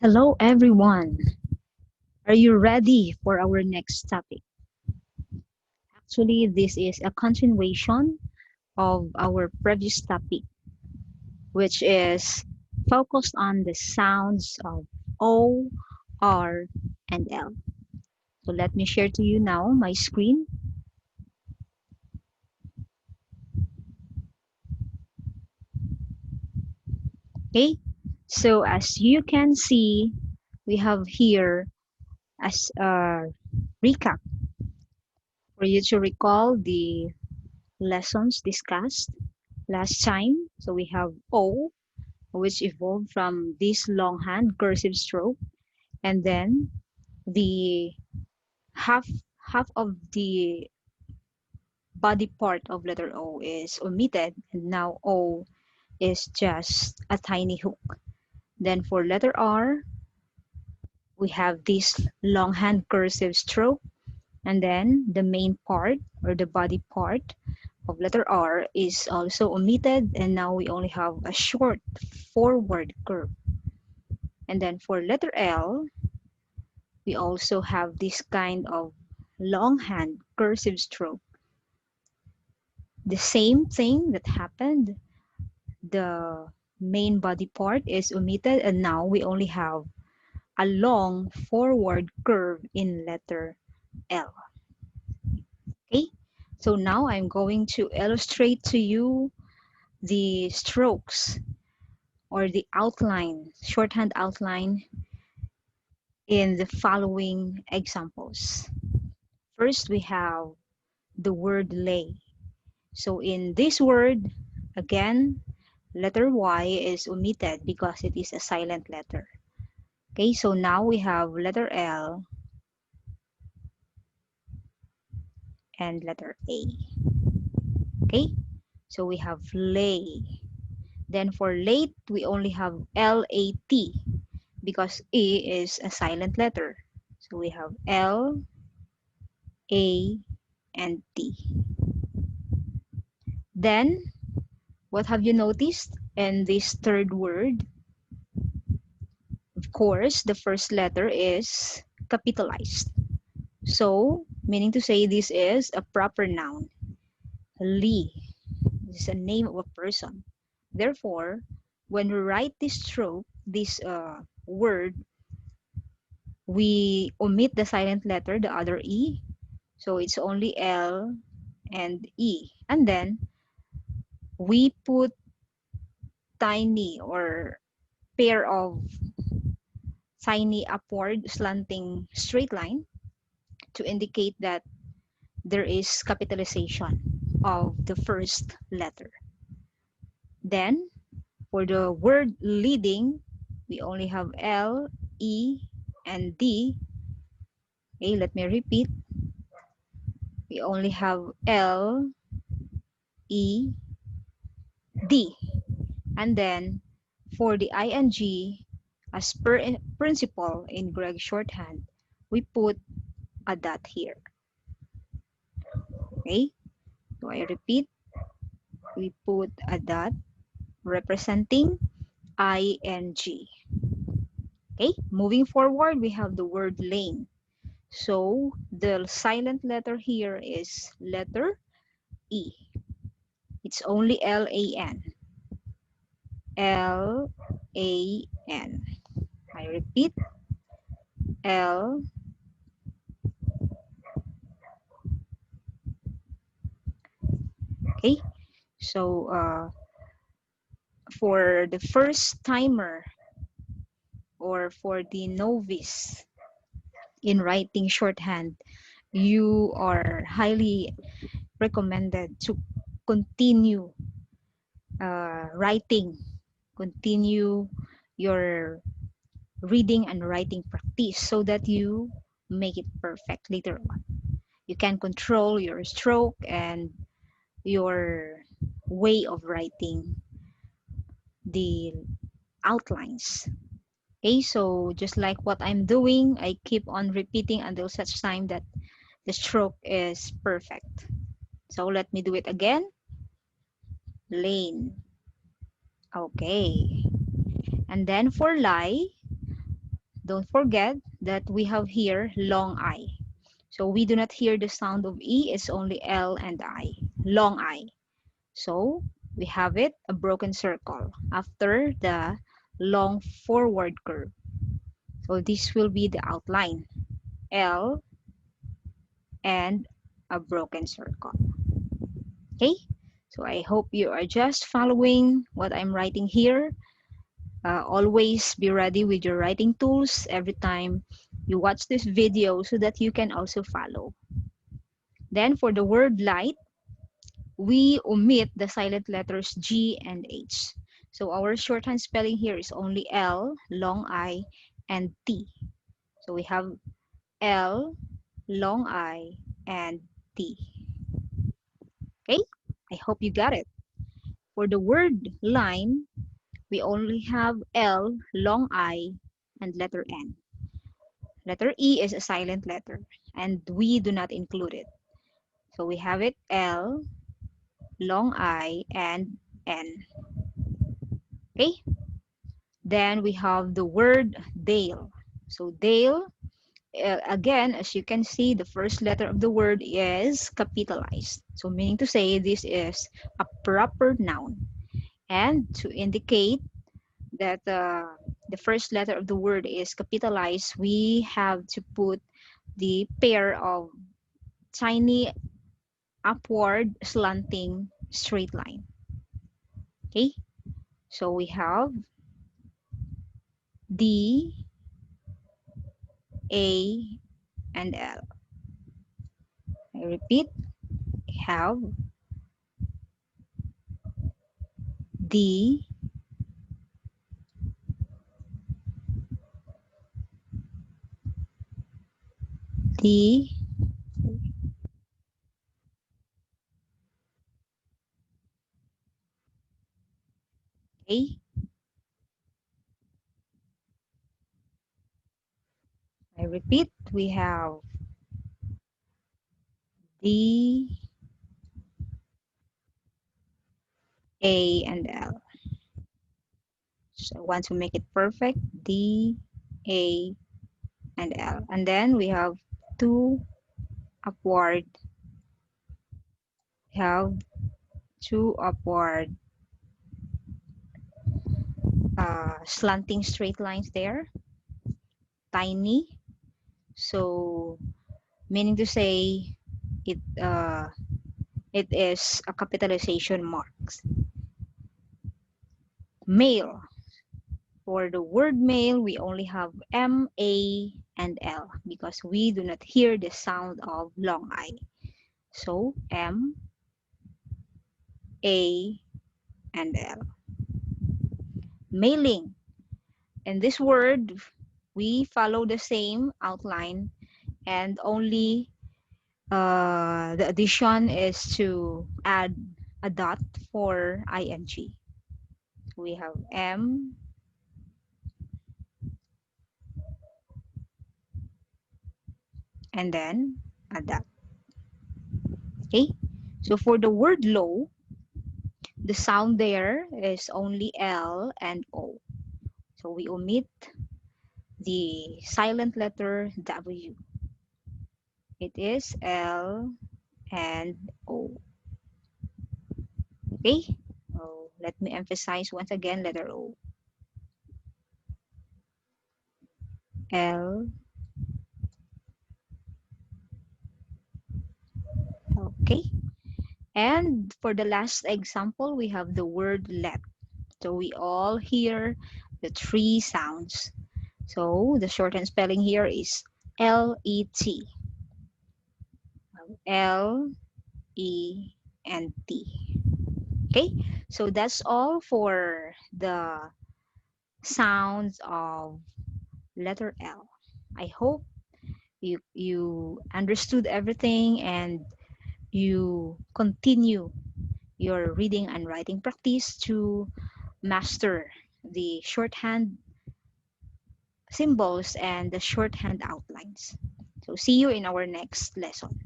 Hello, everyone. Are you ready for our next topic? Actually, this is a continuation of our previous topic, which is focused on the sounds of O, R, and L. So let me share to you now my screen. Okay, so as you can see, we have here as a recap for you to recall the lessons discussed last time. So we have O, which evolved from this longhand cursive stroke, and then the half half of the body part of letter O is omitted, and now O is just a tiny hook. Then for letter R, we have this longhand cursive stroke, and then the main part or the body part of letter R is also omitted, and now we only have a short forward curve. And then for letter L, we also have this kind of longhand cursive stroke. The same thing that happened, the main body part is omitted, and now we only have a long forward curve in letter L. Okay, so now I'm going to illustrate to you the strokes or the outline, shorthand outline in the following examples. First, we have the word lay. So in this word, again, letter Y is omitted because it is a silent letter. Okay, so now we have letter L and letter A. Okay, so we have lay. Then for late, we only have L-A-T because A is a silent letter. So we have L, A, and T. Then, what have you noticed in this third word? Of course, the first letter is capitalized. So, meaning to say this is a proper noun. Li. This is a name of a person. Therefore, when we write this stroke, this word, we omit the silent letter, the other E. So it's only L and E. And then we put tiny or pair of tiny upward slanting straight line to indicate that there is capitalization of the first letter. Then, for the word leading, we only have L, E, and D. Okay, let me repeat. We only have L, E, D. And then, for the ing, as per principle in Greg shorthand, we put a dot here. Okay, so I repeat, we put a dot representing ing. Okay, moving forward, we have the word lane. So the silent letter here is letter E. It's only L-A-N. L-A-N. I repeat, L. Okay, so for the first timer or for the novice in writing shorthand, you are highly recommended to continue writing, continue your reading and writing practice so that you make it perfect later on. You can control your stroke and your way of writing the outlines. Okay, so just like what I'm doing, I keep on repeating until such time that the stroke is perfect. So let me do it again. Lane. Okay. And then for lie, Don't forget that we have here long I. So we do not hear the sound of E, it's only L and I, long I. So we have it, a broken circle after the long forward curve. So this will be the outline, L and a broken circle. Okay, so I hope you are just following what I'm writing here. Always be ready with your writing tools every time you watch this video so that you can also follow. Then for the word light, we omit the silent letters G and H. So our shorthand spelling here is only L, long I, and T. So we have L, long I, and T. Okay, I hope you got it. For the word line, we only have L, long I, and letter N. Letter E is a silent letter, and we do not include it. So we have it L, long I, and N. Okay, then we have the word Dale. So Dale, again, as you can see, the first letter of the word is capitalized. So meaning to say this is a proper noun. And to indicate that the first letter of the word is capitalized, we have to put the pair of tiny upward slanting straight line. Okay, so we have D, A, and L. I repeat, we have D, D, A. I repeat, we have D, A, and L. So I want to make it perfect. D, A, and L. And then we have two upward. We have two upward slanting straight lines there. Tiny. So meaning to say it it is a capitalization marks. Male. For the word male, we only have M, A, and L because we do not hear the sound of long I. So M, A, and L. Mailing. In this word, we follow the same outline and only the addition is to add a dot for ing. We have M and then a dot. Okay, so for the word low, the sound there is only L and O. So we omit the silent letter W. It is L and O. Okay, so let me emphasize once again letter O. L. Okay, and for the last example, we have the word let. So we all hear the three sounds. So the shortened spelling here is L-E-T. L, E, and T. Okay, so that's all for the sounds of letter L. I hope you understood everything and you continue your reading and writing practice to master the shorthand symbols and the shorthand outlines. So see you in our next lesson.